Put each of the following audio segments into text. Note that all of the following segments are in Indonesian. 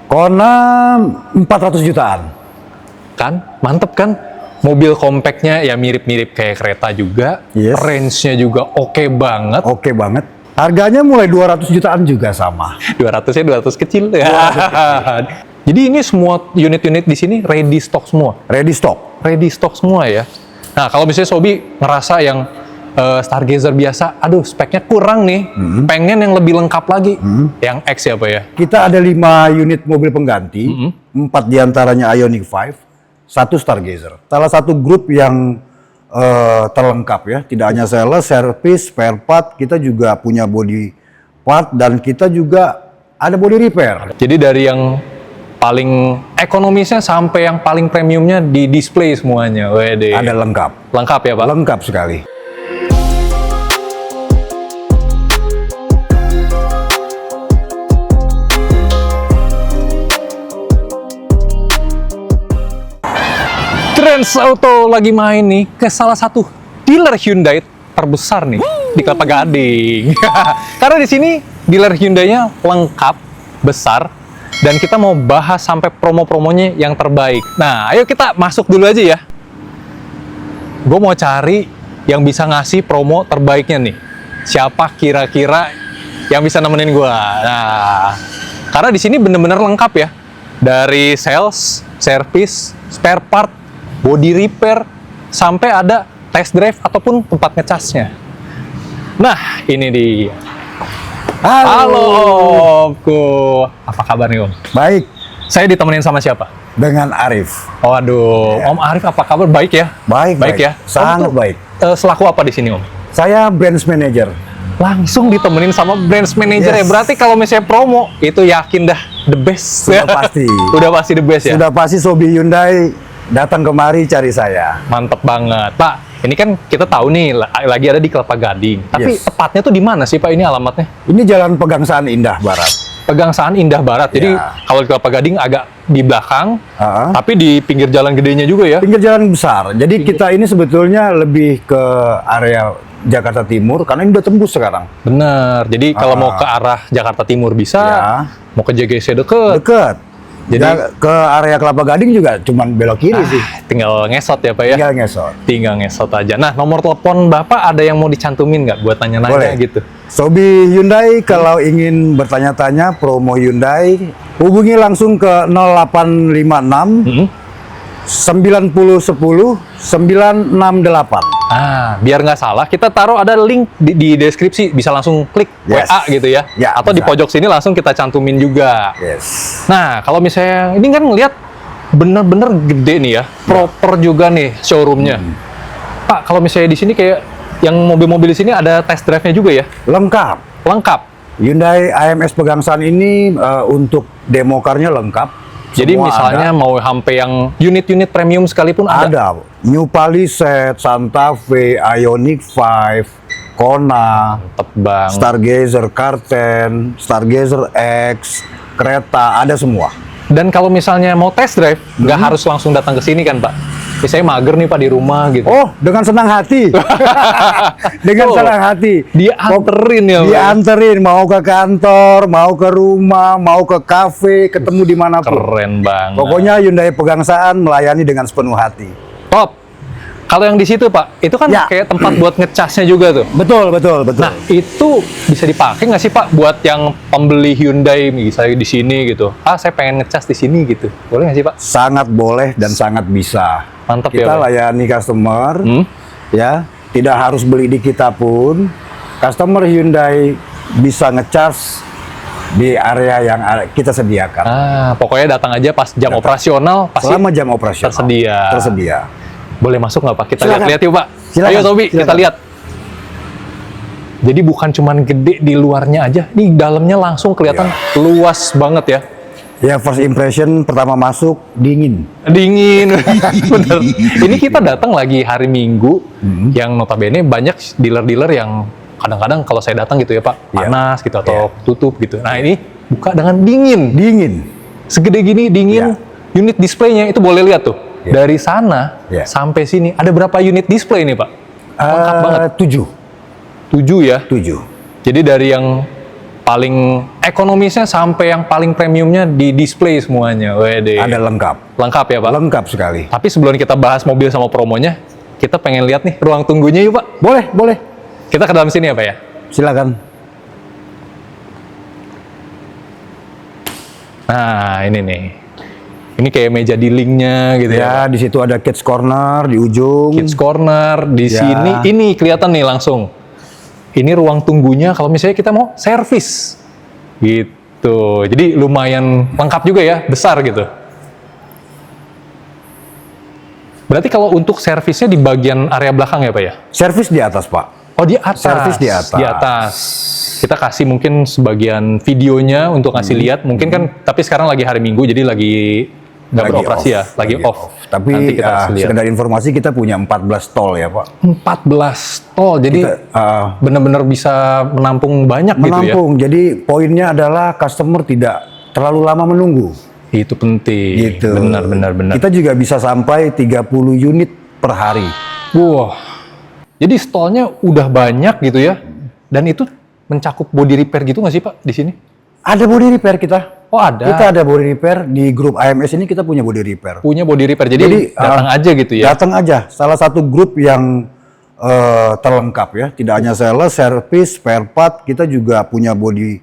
Kona 400 jutaan. Kan? Mantep kan? Mobil compactnya ya mirip-mirip kayak kereta juga. Yes. Range-nya juga oke banget. Oke banget. Harganya mulai 200 jutaan juga sama. 200-nya 200 kecil. Jadi ini semua unit-unit di sini ready stock semua. Ready stock. Ready stock semua ya. Nah, kalau misalnya Sobi ngerasa yang Stargazer biasa, aduh speknya kurang nih, pengen yang lebih lengkap lagi, yang X ya Pak ya? Kita ada 5 unit mobil pengganti, 4 diantaranya Ioniq 5, 1 Stargazer. Salah satu grup yang terlengkap ya, tidak hanya sales, service, spare part, kita juga punya body part dan kita juga ada body repair. Jadi dari yang paling ekonomisnya sampai yang paling premiumnya di display semuanya. Wede. Ada lengkap. Lengkap ya Pak? Lengkap sekali. Trans Auto lagi main nih ke salah satu dealer Hyundai terbesar nih di Kelapa Gading. Karena di sini dealer Hyundai-nya lengkap, besar, dan kita mau bahas sampai promo-promonya yang terbaik. Nah, ayo kita masuk dulu aja ya. Gue mau cari yang bisa ngasih promo terbaiknya nih. Siapa kira-kira yang bisa nemenin gue? Nah, karena di sini bener-bener lengkap ya. Dari sales, service, spare part, body repair, sampai ada test drive ataupun tempat ngecasnya. Nah, ini dia. Halo Omku. Apa kabar nih Om? Baik, Saya ditemenin sama siapa? dengan Arif. Waduh, Om Arif apa kabar? Baik ya? Baik, Baik ya? Sangat Om tuh, baik. Selaku apa di sini Om? Saya branch manager. Langsung ditemenin sama branch manager ya. Yes. Berarti kalau misalnya promo, itu yakin dah the best. Sudah pasti. Udah pasti the best ya? Sudah pasti Sobi Hyundai datang kemari cari saya. Mantep banget. Pak, ini kan kita tahu nih, lagi ada di Kelapa Gading. Tapi Yes. tepatnya tuh di mana sih Pak ini alamatnya? Ini Jalan Pegangsaan Indah Barat. Pegangsaan Indah Barat. Jadi Ya. kalau di Kelapa Gading agak di belakang, Ah. tapi di pinggir jalan gedenya juga ya? Pinggir jalan besar. Jadi kita ini sebetulnya lebih ke area Jakarta Timur karena ini udah tembus sekarang. Bener. Jadi kalau mau ke arah Jakarta Timur bisa, Ya. mau ke JGC deket. Dekat. Jadi- Jadi ke area Kelapa Gading juga cuman belok kiri sih. Tinggal ngesot ya Pak ya? Tinggal ngesot. Tinggal ngesot aja. Nah, nomor telepon Bapak ada yang mau dicantumin nggak buat nanya-nanya Boleh. gitu? Sobi Hyundai kalau ingin bertanya-tanya promo Hyundai hubungi langsung ke 0856 Hmm? 9010 968. Biar nggak salah, kita taruh ada link di deskripsi, bisa langsung klik Yes. WA gitu ya. Ya, Atau di bisa. pojok sini langsung kita cantumin juga. Yes. Nah, kalau misalnya ini kan ngelihat bener-bener gede nih ya, proper juga nih showroomnya. Pak, kalau misalnya di sini kayak yang mobil-mobil di sini ada test drive-nya juga ya? Lengkap. Lengkap. Hyundai AMS Pegangsaan ini untuk demo car-nya lengkap. Jadi Semua misalnya mau sampai yang unit-unit premium sekalipun ada. ada. New Palisade, Santa Fe, Ioniq 5, Kona, Mantep bang. Stargazer Karten, Stargazer X, kereta, ada semua. Dan kalau misalnya mau test drive, nggak harus langsung datang ke sini kan Pak? Misalnya mager nih Pak di rumah gitu. Oh, dengan senang hati. Dengan Tuh, senang hati. dianterin ya, Bang? Dianterin, mau ke kantor, mau ke rumah, mau ke kafe, ketemu dimanapun. Keren banget. Pokoknya Hyundai Pegangsaan melayani dengan sepenuh hati. Top. Kalau yang di situ Pak, itu kan Ya. kayak tempat buat ngecasnya juga tuh. Betul, betul, betul. Nah, itu bisa dipakai nggak sih Pak buat yang pembeli Hyundai misalnya di sini gitu? Saya pengen ngecas di sini gitu. Boleh nggak sih Pak? Sangat boleh dan sangat bisa. Mantap Kita ya, Pak. layani customer, Hmm? ya. Tidak harus beli di kita pun. Customer Hyundai bisa ngecas di area yang kita sediakan. Pokoknya datang aja pas jam operasional, pasti Selama jam operasional. tersedia. Tersedia. Boleh masuk nggak Pak? Kita Silakan. lihat-lihat yuk Pak. Silakan. Ayo Sobi, Silakan. kita lihat. Jadi bukan cuman gede di luarnya aja, nih dalamnya langsung kelihatan luas banget ya. Ya, first impression pertama masuk dingin. Dingin, bener. Ini kita datang lagi hari Minggu, yang notabene banyak dealer-dealer yang kadang-kadang kalau saya datang gitu ya Pak, Iya. panas gitu atau tutup gitu. Nah ini buka dengan dingin, Dingin. segede gini dingin. Unit displaynya itu boleh lihat tuh. Iya. Dari sana Iya. sampai sini ada berapa unit display nih Pak? Lengkap banget. 7. 7 ya. 7. Jadi dari yang paling ekonomisnya sampai yang paling premiumnya di display semuanya. Wede. Ada lengkap. Lengkap ya Pak? Lengkap sekali. Tapi sebelum kita bahas mobil sama promonya, kita pengen lihat nih ruang tunggunya yuk Pak. Boleh, boleh. Kita ke dalam sini ya Pak ya? Silakan. Nah ini nih. Ini kayak meja dealingnya gitu ya. Ya, di situ ada kids corner di ujung. Kids corner, di Ya. sini, ini kelihatan nih langsung. Ini ruang tunggunya kalau misalnya kita mau servis. Gitu. Jadi lumayan lengkap juga ya, besar gitu. Berarti kalau untuk servisnya di bagian area belakang ya Pak ya? Servis di atas, Pak. Oh di atas. Servis di atas. Di atas. Kita kasih mungkin sebagian videonya untuk ngasih lihat. Mungkin kan, tapi sekarang lagi hari Minggu, jadi lagi nggak Lagi beroperasi ya, lagi off. Tapi Nanti kita kasih lihat. sekedar informasi kita punya 14 tol ya, Pak. 14 tol, jadi benar-benar bisa menampung banyak gitu ya. Menampung. Jadi poinnya adalah customer tidak terlalu lama menunggu. Itu penting. Gitu. Benar. Kita juga bisa sampai 30 unit per hari. Wah. Jadi stallnya udah banyak gitu ya. Dan itu mencakup body repair gitu nggak sih Pak di sini? Ada body repair kita. Oh ada. Kita ada body repair di grup AMS ini, kita punya body repair. Punya body repair. Jadi datang aja gitu ya. Datang aja. Salah satu grup yang terlengkap ya. Tidak hanya sales, service, spare part, kita juga punya body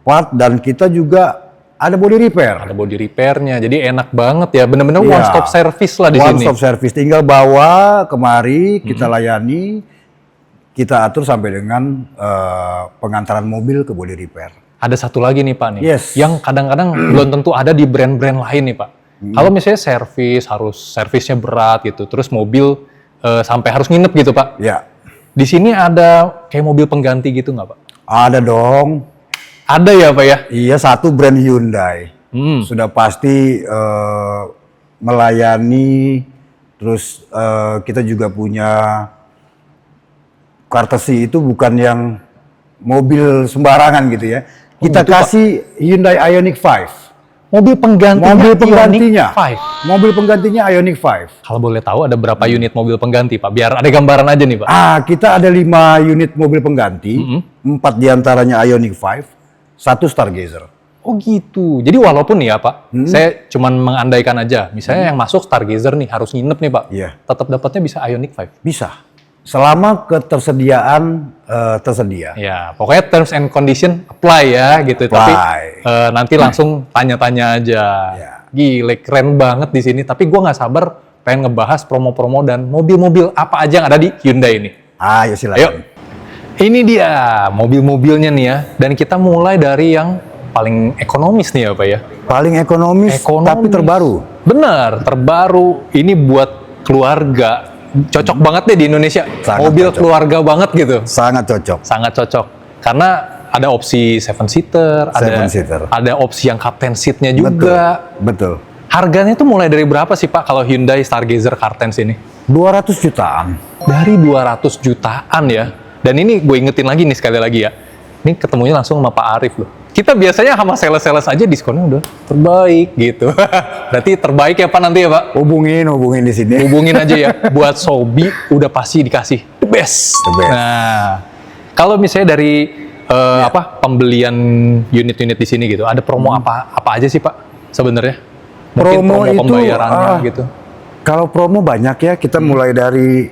part dan kita juga ada body repair. Ada body repairnya. Jadi enak banget ya. Bener-bener Iya. one stop service lah di One sini. stop service. Tinggal bawa kemari, kita layani, kita atur sampai dengan pengantaran mobil ke body repair. Ada satu lagi nih Pak nih, Yes. yang kadang-kadang belum tentu ada di brand-brand lain nih Pak. Kalau misalnya servisnya berat gitu, terus mobil sampai harus nginep gitu Pak. Ya, Di sini ada kayak mobil pengganti gitu nggak Pak? ada dong. Ada ya Pak ya? Iya, satu brand Hyundai. Sudah pasti melayani. Terus kita juga punya courtesy, itu bukan yang mobil sembarangan gitu ya. Kita gitu, kasih Hyundai Ioniq 5. Mobil penggantinya Mobil penggantinya. Ioniq 5. Mobil penggantinya Ioniq 5. Kalau boleh tahu ada berapa unit mobil pengganti Pak? Biar ada gambaran aja nih Pak. Kita ada 5 unit mobil pengganti. 4 diantaranya Ioniq 5, 1 Stargazer. Oh gitu. Jadi walaupun nih ya Pak, saya cuman mengandaikan aja. Misalnya yang masuk Stargazer nih harus nginep nih Pak. Iya. Tetap dapatnya bisa Ioniq 5. Bisa. Selama ketersediaan tersedia. Ya, pokoknya terms and condition apply ya gitu. Tapi nanti langsung tanya-tanya aja. Ya. Gile, keren banget di sini. Tapi gua nggak sabar pengen ngebahas promo-promo dan mobil-mobil apa aja yang ada di Hyundai ini. Ayo silakan. Ayo. Ini dia mobil-mobilnya nih ya. Dan kita mulai dari yang paling ekonomis nih ya Pak ya. Paling ekonomis, tapi terbaru. Benar, terbaru. Ini buat keluarga. Cocok banget deh di Indonesia. Sangat Mobil cocok. keluarga banget gitu. Sangat cocok. Sangat cocok. Karena ada opsi 7-seater, Seven-seater. ada opsi yang captain seat-nya juga. Betul. Harganya tuh mulai dari berapa sih Pak kalau Hyundai Stargazer Cartens ini? 200 jutaan. Dari 200 jutaan ya. Dan ini gue ingetin lagi nih sekali lagi ya. Ini ketemunya langsung sama Pak Arif loh. Kita biasanya sama sales-sales aja diskonnya udah terbaik gitu. Berarti terbaik ya Pak nanti ya Pak? Hubungin di sini. Hubungin aja ya. Buat Sobi udah pasti dikasih the best. The best. Nah, kalau misalnya dari pembelian unit-unit di sini gitu, ada promo apa aja sih Pak sebenarnya? Mungkin Promo itu, pembayarannya gitu. Kalau promo banyak ya, kita mulai dari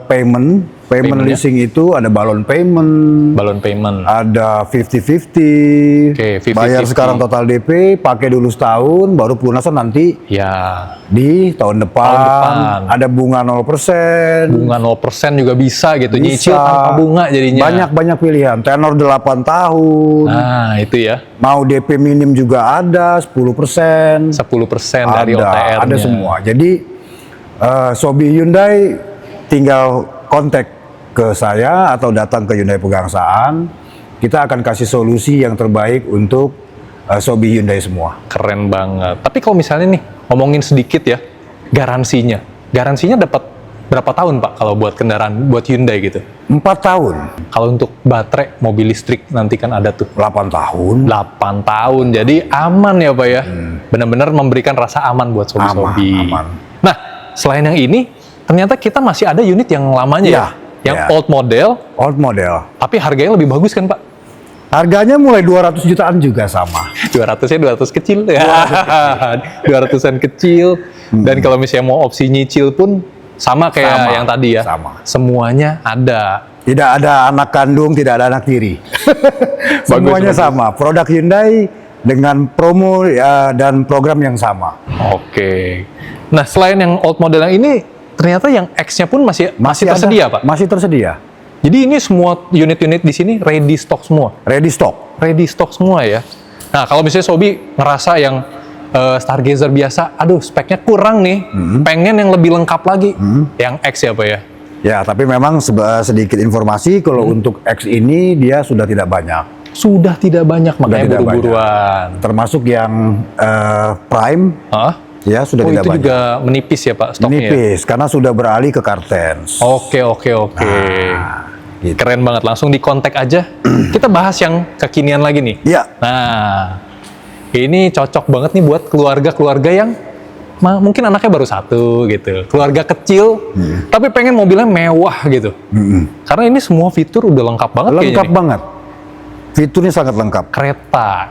payment Payment ya? leasing itu ada balon payment, Balon payment. ada 50-50, Oke, 50-50. bayar sekarang total DP, pakai dulu setahun, baru pelunasan nanti Ya, di tahun depan. Ada bunga 0%. bunga 0% juga bisa gitu. Bisa. Nyicil tanpa bunga jadinya. Banyak pilihan, tenor 8 tahun, Nah, itu ya. mau DP minim juga ada, 10%. 10% dari OTR-nya. Ada semua. Jadi Sobi Hyundai tinggal kontak ke saya atau datang ke Hyundai Pegangsaan, kita akan kasih solusi yang terbaik untuk Sobi Hyundai semua. Keren banget. Tapi kalau misalnya nih, ngomongin sedikit ya, garansinya. Garansinya dapat berapa tahun Pak kalau buat kendaraan, buat Hyundai gitu? 4 tahun, Kalau untuk baterai, mobil listrik nanti kan ada tuh. 8 tahun. 8 tahun, jadi aman ya Pak ya? Benar-benar memberikan rasa aman buat Sobi-Sobi. Aman. Nah, selain yang ini, ternyata kita masih ada unit yang lamanya ya? Yang ya. old model, Old model. tapi harganya lebih bagus kan Pak? Harganya mulai 200 jutaan juga sama. 200-nya 200 kecil ya. 200-an kecil. Dan kalau misalnya mau opsi nyicil pun sama kayak Sama, yang tadi ya. sama. Semuanya ada. Tidak ada anak kandung, tidak ada anak tiri. Semuanya bagus. sama. Produk Hyundai dengan promo dan program yang sama. Oke. Nah, selain yang old model yang ini, ternyata yang X-nya pun masih ada, tersedia, Pak. Masih tersedia. Jadi ini semua unit-unit di sini ready stock semua. Ready stock. Ready stock semua ya. Nah, kalau misalnya Sobi ngerasa yang Stargazer biasa, aduh speknya kurang nih, pengen yang lebih lengkap lagi, yang X ya Pak ya? Ya, tapi memang sedikit informasi kalau untuk X ini dia sudah tidak banyak. Sudah tidak banyak, makanya tidak buru-buruan. Termasuk yang Prime, Hah? ya sudah Oh, tidak itu banyak. juga menipis ya Pak stoknya ya? Nipis, karena sudah beralih ke Kartens. Oke. Gitu. Keren banget, langsung di kontak aja. Kita bahas yang kekinian lagi nih. Ya, Nah, ini cocok banget nih buat keluarga-keluarga yang mungkin anaknya baru satu gitu. Keluarga kecil, tapi pengen mobilnya mewah gitu. Karena ini semua fitur udah lengkap banget kayaknya lengkap nih. banget. Fiturnya sangat lengkap.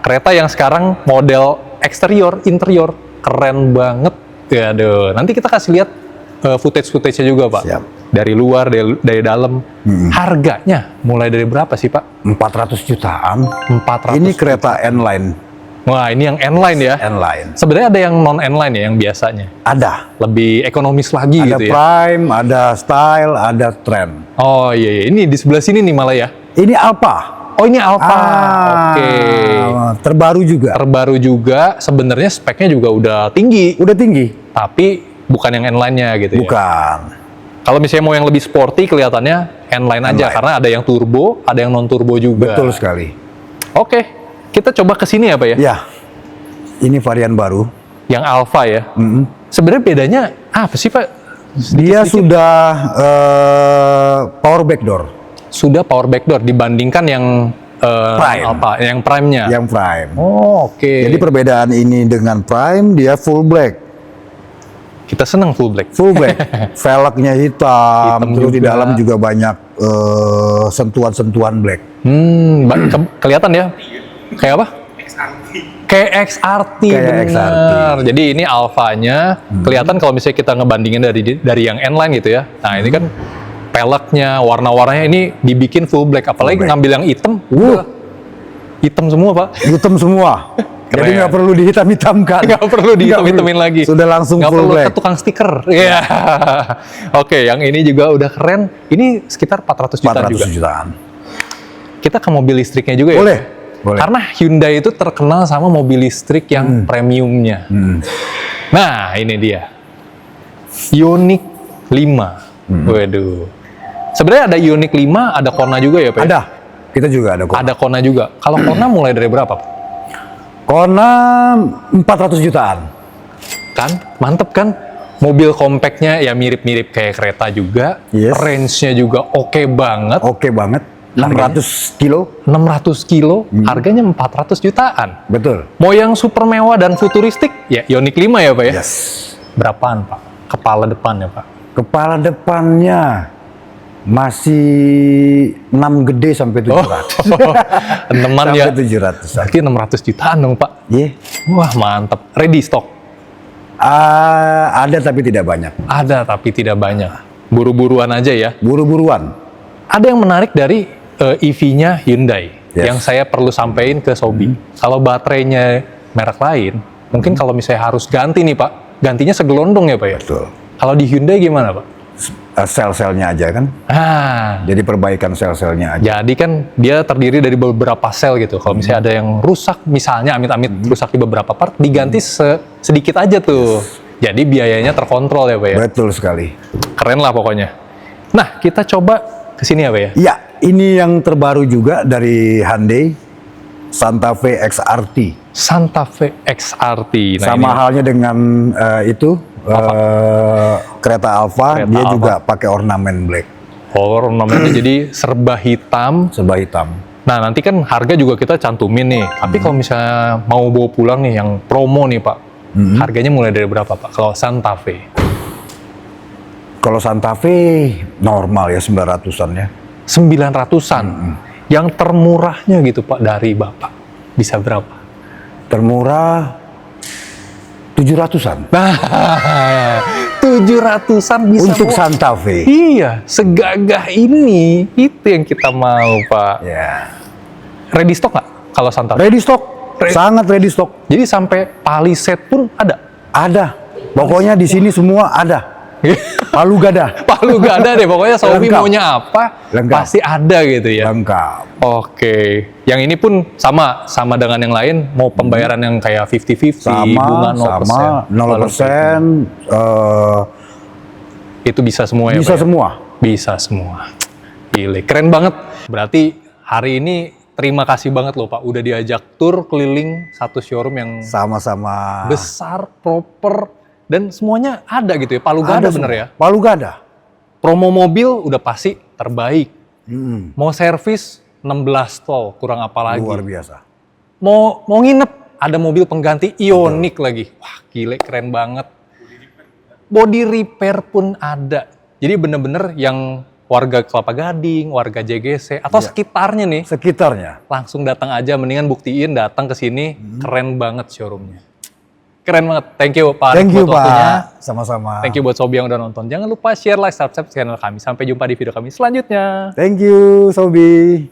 Kereta yang sekarang model eksterior, interior, keren banget. Ya, aduh. Nanti kita kasih lihat footage-nya juga, Pak. Siap. Dari luar, dari dalam. Harganya mulai dari berapa sih, Pak? 400 jutaan. 400. Ini kereta N-Line. Wah, ini yang N-Line ya. N-Line. Sebenarnya ada yang non N-Line ya, yang biasanya. Ada. Lebih ekonomis lagi Ada gitu ya. Prime, ada Style, ada Trend. Oh iya. Ini di sebelah sini nih malah ya. Ini Alpha. Oh ini Alfa. Oke. Terbaru juga. Terbaru juga. Sebenarnya speknya juga udah tinggi. Udah tinggi. Tapi bukan yang N-Line-nya gitu ya. Bukan. Kalau misalnya mau yang lebih sporty kelihatannya N-Line aja. N-Line. Karena ada yang turbo, ada yang non-turbo juga. Betul sekali. Oke. Kita coba ke sini ya Pak ya. Ya. Ini varian baru. Yang Alfa ya. Sebenarnya bedanya apa sih Pak? Dia sudah power backdoor. Sudah power backdoor dibandingkan yang Prime. Alfa, yang Prime-nya. Yang Prime. Oh, oke. Jadi perbedaan ini dengan Prime, dia full black. Kita senang full black. Full black. Velgnya hitam, Hitam terus di juga. dalam juga banyak sentuhan-sentuhan black. Kelihatan ya? Kayak apa? Kayak XRT, Kayak bener. XRT. Jadi ini alfanya kelihatan kalau misalnya kita ngebandingin dari yang N-Line gitu ya. Nah ini kan peleknya, warna-warnanya ini dibikin full black. Apalagi black. ngambil yang hitam, hitam semua Pak. Hitam semua. Jadi Keren. nggak perlu dihitam-hitamkan. Nggak perlu dihitam-hitamin lagi. Sudah langsung Nggak full perlu black. ke tukang stiker. Iya. Oke, yang ini juga udah keren. Ini sekitar 400 juta 400 juga. jutaan. Kita ke mobil listriknya juga ya. Boleh. Boleh. Karena Hyundai itu terkenal sama mobil listrik yang premiumnya. Nah, ini dia. Ioniq 5. Waduh. Sebenarnya ada Ioniq 5, ada Kona juga ya, Pak? Ada. Kita juga ada Kona. Ada Kona juga. Kalau Kona mulai dari berapa, Pak? Kona 400 jutaan. Kan? Mantep kan? Mobil compactnya ya mirip-mirip kayak kereta juga. Yes. Range-nya juga oke banget. Oke banget. 600 kilo. 600 kilo, harganya 400 jutaan. Betul. Mau yang super mewah dan futuristik, ya Ioniq 5 ya Pak ya? Yes. Berapaan Pak? Kepala depannya Pak? Kepala depannya masih 6 gede sampai 700. Teman ya? Sampai 700. Berarti 600 jutaan dong Pak? Iya. Wah mantap. Ready stock? Ada tapi tidak banyak. Ada tapi tidak banyak. Buru-buruan aja ya. Buru-buruan. Ada yang menarik dari EV-nya Hyundai. Yes. Yang saya perlu sampaikan ke Sobi. Kalau baterainya merek lain, mungkin kalau misalnya harus ganti nih Pak, gantinya segelondong ya Pak ya? Betul. Kalau di Hyundai gimana Pak? Sel-selnya aja kan. Jadi perbaikan sel-selnya aja. Jadi kan dia terdiri dari beberapa sel gitu. Kalau misalnya ada yang rusak, misalnya amit-amit rusak di beberapa part, diganti sedikit aja tuh. Jadi biayanya terkontrol ya Pak ya? Betul sekali. Keren lah pokoknya. Nah, kita coba ke sini ya Pak ya? Ya, ini yang terbaru juga dari Hyundai, Santa Fe XRT. Santa Fe XRT. Nah, Sama ini halnya dengan kereta Alfa, Kereta dia Alfa. juga pakai ornamen black, namanya jadi serba hitam. serba hitam. Nah, nanti kan harga juga kita cantumin nih. Tapi kalau misalnya mau bawa pulang nih yang promo nih Pak, harganya mulai dari berapa Pak? Kalau Santa Fe? Kalau Santa Fe normal ya 900-an ya. 900-an. Yang termurahnya gitu Pak dari Bapak bisa berapa? Termurah 700-an. Nah, 700-an bisa Untuk bawa- Santa Fe. Iya, segagah ini. Itu yang kita mau, Pak. Ya. Ready stock nggak kalau Santa Fe? Ready stock. Ready. Sangat ready stock. Jadi sampai Palisade pun ada. Ada. Pokoknya di sini semua ada. Palu gada. Palu gak ada deh, pokoknya Sobi Lengkap. maunya apa, Lengkap. pasti ada gitu ya. Lengkap. Oke, yang ini pun sama dengan yang lain, mau pembayaran yang kayak 50-50, bunga 0%. 0%. Itu bisa semua ya, Bisa Pak, ya? semua. Bisa semua. Gile, keren banget. Berarti hari ini terima kasih banget loh Pak, udah diajak tur keliling satu showroom yang Sama-sama. besar, proper, dan semuanya ada gitu ya. Palu gak ada bener ya. Palu gada. Promo mobil udah pasti terbaik. Hmm, Mau servis 16 tol, kurang apa lagi. luar biasa. Mau nginep, ada mobil pengganti Ioniq lagi. Wah, gile, keren banget. Body repair pun ada. Jadi bener-bener yang warga Kelapa Gading, warga JGC, atau sekitarnya nih, Sekitarnya. langsung datang aja, mendingan buktiin datang ke sini. Keren banget showroomnya. Keren banget. Thank you Pak Arif Thank you, buat waktunya. Pak. Sama-sama. Thank you buat Sobi yang udah nonton. Jangan lupa share, like, subscribe channel kami. Sampai jumpa di video kami selanjutnya. Thank you, Sobi.